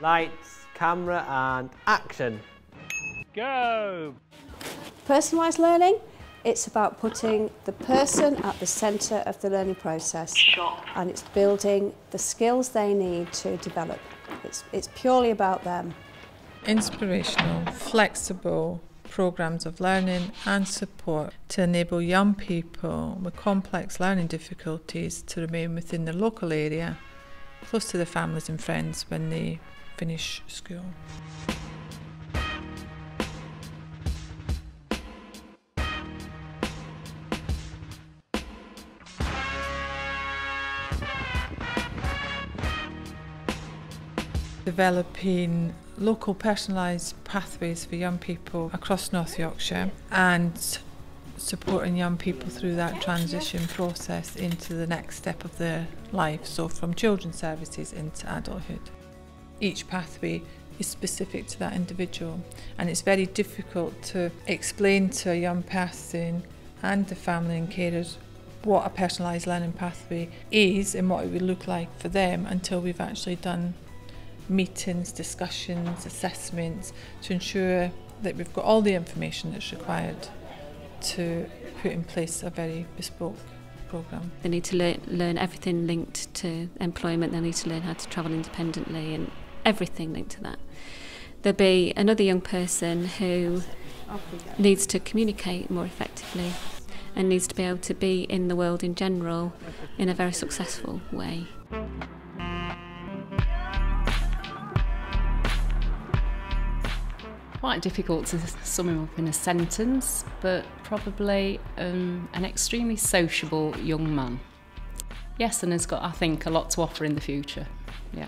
Lights, camera and action. Go! Personalised learning, it's about putting the person at the centre of the learning process, and it's building the skills they need to develop. It's purely about them. Inspirational, flexible programmes of learning and support to enable young people with complex learning difficulties to remain within their local area, close to their families and friends when they finish school. Developing local personalised pathways for young people across North Yorkshire and supporting young people through that transition process into the next step of their life, so from children's services into adulthood. Each pathway is specific to that individual, and it's very difficult to explain to a young person and the family and carers what a personalised learning pathway is and what it would look like for them until we've actually done meetings, discussions, assessments to ensure that we've got all the information that's required to put in place a very bespoke programme. They need to learn everything linked to employment. They need to learn how to travel independently and everything linked to that. There'll be another young person who needs to communicate more effectively and needs to be able to be in the world in general in a very successful way. Quite difficult to sum him up in a sentence, but probably an extremely sociable young man. Yes, and has got, I think, a lot to offer in the future. Yeah.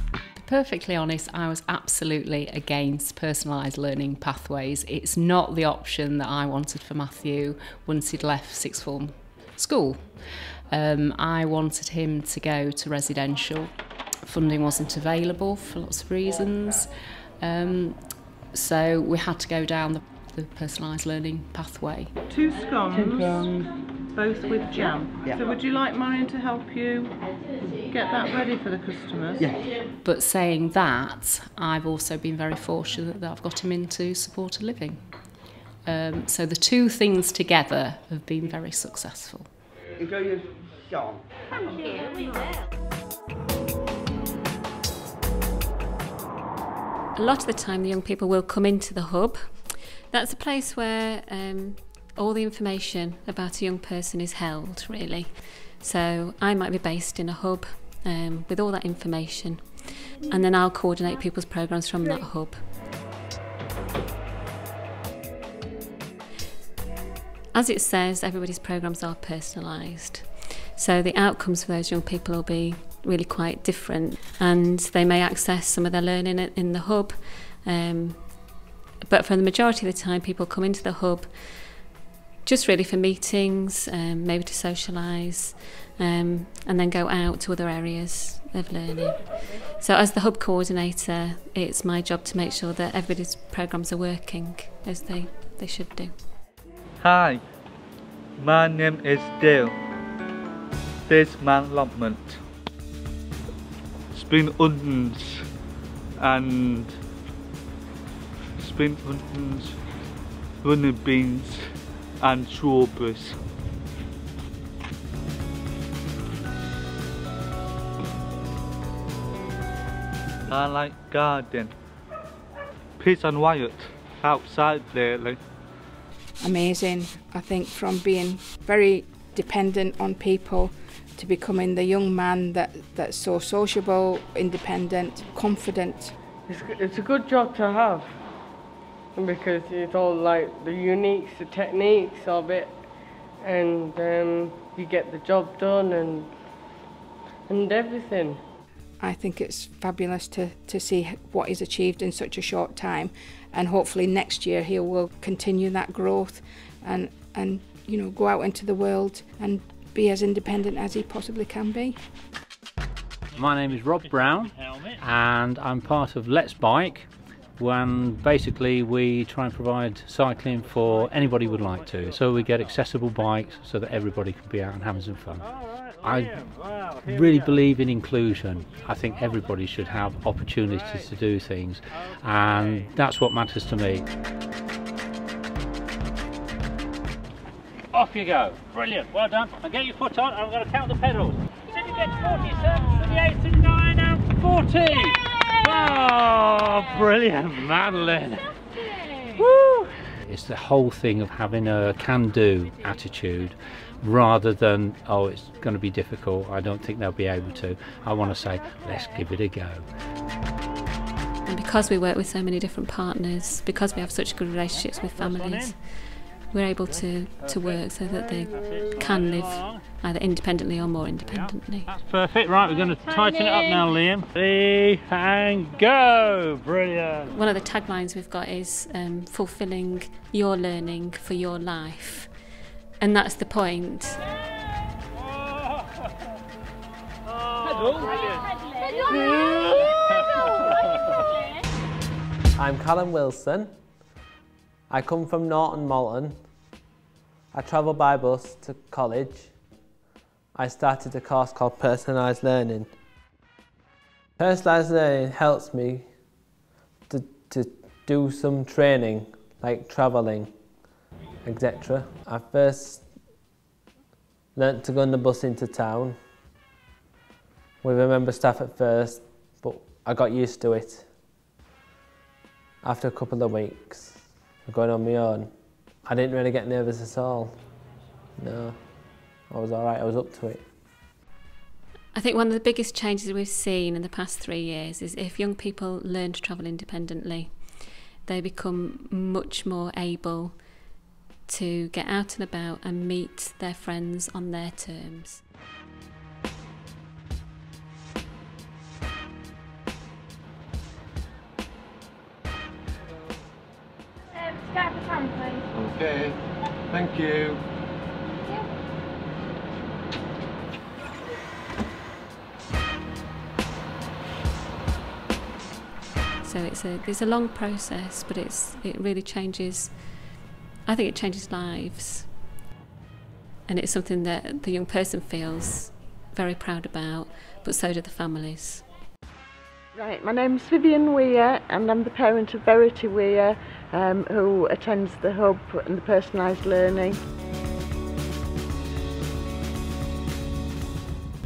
To be perfectly honest, I was absolutely against personalised learning pathways. It's not the option that I wanted for Matthew once he'd left sixth form school. I wanted him to go to residential. Funding wasn't available for lots of reasons, so we had to go down the personalised learning pathway. Two scones, both with jam. Yeah. So would you like Marion to help you get that ready for the customers? Yeah. But saying that, I've also been very fortunate that I've got him into supported living. So the two things together have been very successful. Enjoy your song. Thank you, we will. A lot of the time the young people will come into the hub. That's a place where all the information about a young person is held, really. So I might be based in a hub with all that information, and then I'll coordinate people's programmes from that hub. As it says, everybody's programmes are personalised. So the outcomes for those young people will be really quite different, and they may access some of their learning in the hub. But for the majority of the time, people come into the hub just really for meetings, maybe to socialise, and then go out to other areas of learning. So as the hub coordinator, it's my job to make sure that everybody's programmes are working as they should do. Hi, my name is Dale. This is my allotment. Spring onions and running beans and strawberries. I like garden. Peace and Wyatt outside lately. Amazing, I think, from being very dependent on people to becoming the young man that's so sociable, independent, confident. It's a good job to have, because it's all like the unique techniques of it, and you get the job done and everything. I think it's fabulous to see what he's achieved in such a short time, and hopefully next year he will continue that growth and you know, go out into the world and be as independent as he possibly can be. My name is Rob Brown and I'm part of Let's Bike, when basically we try and provide cycling for anybody who would like to. So we get accessible bikes so that everybody can be out and having some fun. I really believe in inclusion. I think everybody should have opportunities to do things, and that's what matters to me. Off you go. Brilliant. Well done. Now get your foot on and I'm going to count the pedals. So you get 47, 38, 39 and 40. Yay! Oh, brilliant, Madeline. Woo! It's the whole thing of having a can-do attitude rather than, oh, it's going to be difficult, I don't think they'll be able to. I want to say, let's give it a go. And because we work with so many different partners, because we have such good relationships with families, we're able to work so that they can live either independently or more independently. That's perfect. Right, we're going to tighten it up now, Liam. 3 and go! Brilliant. One of the taglines we've got is fulfilling your learning for your life. And that's the point. I'm Callum Wilson. I come from Norton Malton. I travel by bus to college. I started a course called Personalised Learning. Personalised Learning helps me to do some training, like travelling, etc. I first learnt to go on the bus into town with a member of staff at first, but I got used to it. After a couple of weeks of going on my own, I didn't really get nervous at all. No, I was alright, I was up to it. I think one of the biggest changes we've seen in the past 3 years is if young people learn to travel independently, they become much more able to get out and about and meet their friends on their terms. Start the fan, please. Okay, thank you. So it's a long process, but it really changes. I think it changes lives, and it's something that the young person feels very proud about, but so do the families. Right, my name's Vivian Weir and I'm the parent of Verity Weir, who attends the Hub and the Personalised Learning.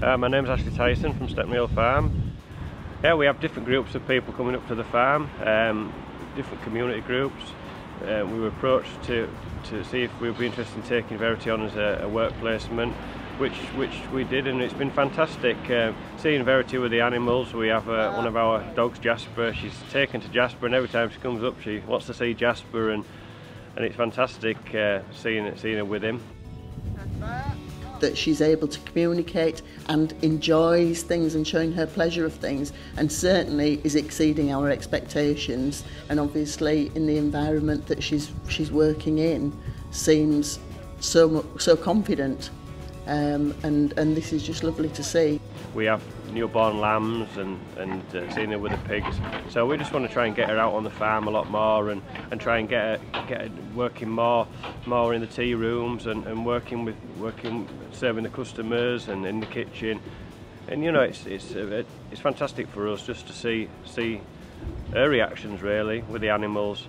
My name's Ashley Tyson from Stepney Hill Farm. Yeah, we have different groups of people coming up to the farm, different community groups. We were approached to see if we would be interested in taking Verity on as a work placement, which we did, and it's been fantastic seeing Verity with the animals. We have one of our dogs, Jasper. She's taken to Jasper, and every time she comes up she wants to see Jasper, and it's fantastic seeing her with him. That she's able to communicate and enjoys things and showing her pleasure of things, and certainly is exceeding our expectations, and obviously in the environment that she's working in seems so confident, and this is just lovely to see. We have newborn lambs and seeing her with the pigs, so we just want to try and get her out on the farm a lot more, and try and get her working more in the tea rooms and working serving the customers and in the kitchen, and you know it's fantastic for us just to see her reactions really with the animals.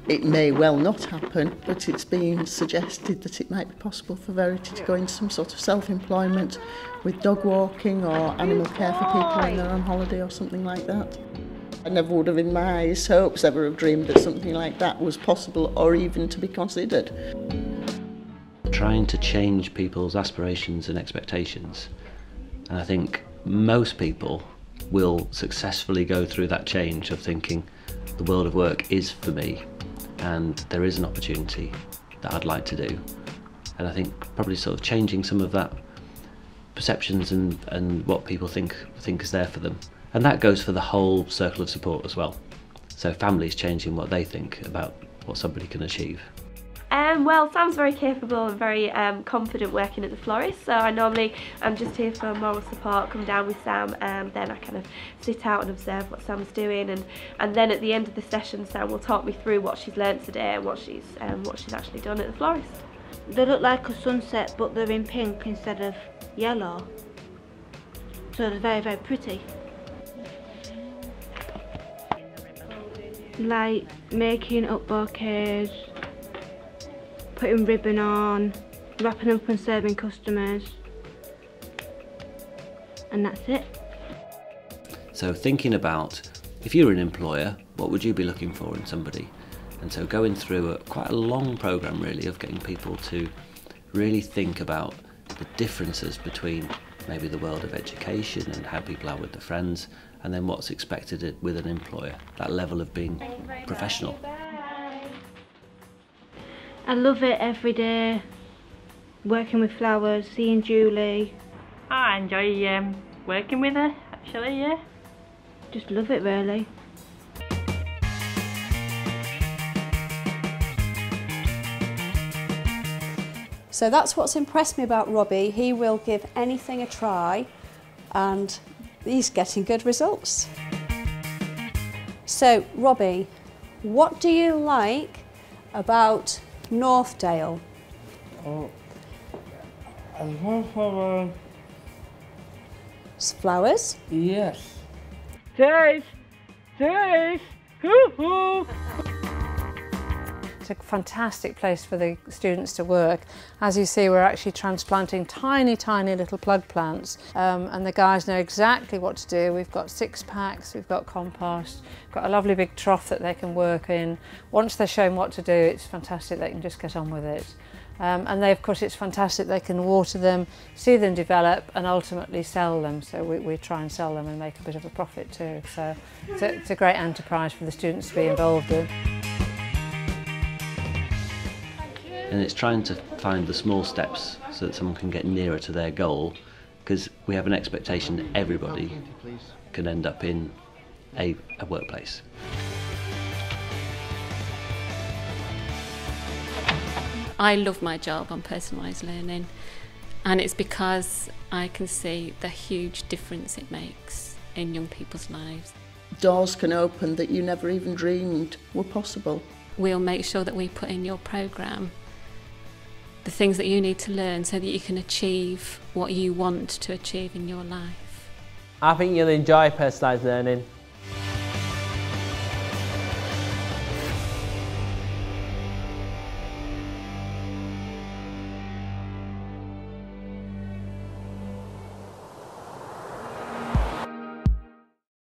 It may well not happen, but it's been suggested that it might be possible for Verity to go into some sort of self-employment with dog walking or animal care for people when they're on holiday or something like that. I never would have in my highest hopes ever have dreamed that something like that was possible or even to be considered. Trying to change people's aspirations and expectations, and I think most people will successfully go through that change of thinking the world of work is for me and there is an opportunity that I'd like to do, and I think probably sort of changing some of that perceptions and what people think is there for them, and that goes for the whole circle of support as well. So families changing what they think about what somebody can achieve. Well, Sam's very capable and very confident working at the florist, so I normally am just here for moral support, come down with Sam, and then I kind of sit out and observe what Sam's doing, and then at the end of the session Sam will talk me through what she's learnt today and what she's actually done at the florist. They look like a sunset, but they're in pink instead of yellow, so they're very, very pretty. Like making up bouquets, putting ribbon on, wrapping them up and serving customers, and that's it. So thinking about, if you're an employer, what would you be looking for in somebody? And so going through quite a long programme really of getting people to really think about the differences between maybe the world of education and how people are with their friends, and then what's expected with an employer, that level of being professional. I love it every day, working with flowers, seeing Julie. I enjoy working with her, actually, yeah. Just love it really. So that's what's impressed me about Robbie. He will give anything a try and he's getting good results. So Robbie, what do you like about Northdale? Oh, I love flowers. Flowers? Yes. Taste! Taste! Hoo-hoo! It's a fantastic place for the students to work. As you see, we're actually transplanting tiny, tiny little plug plants, and the guys know exactly what to do. We've got 6-packs, we've got compost, we've got a lovely big trough that they can work in. Once they're shown what to do, it's fantastic, they can just get on with it. And they, of course, it's fantastic, they can water them, see them develop and ultimately sell them. So we try and sell them and make a bit of a profit too. So it's a great enterprise for the students to be involved in. And it's trying to find the small steps so that someone can get nearer to their goal, because we have an expectation that everybody can end up in a workplace. I love my job on personalised learning, and it's because I can see the huge difference it makes in young people's lives. Doors can open that you never even dreamed were possible. We'll make sure that we put in your programme the things that you need to learn so that you can achieve what you want to achieve in your life. I think you'll enjoy personalised learning.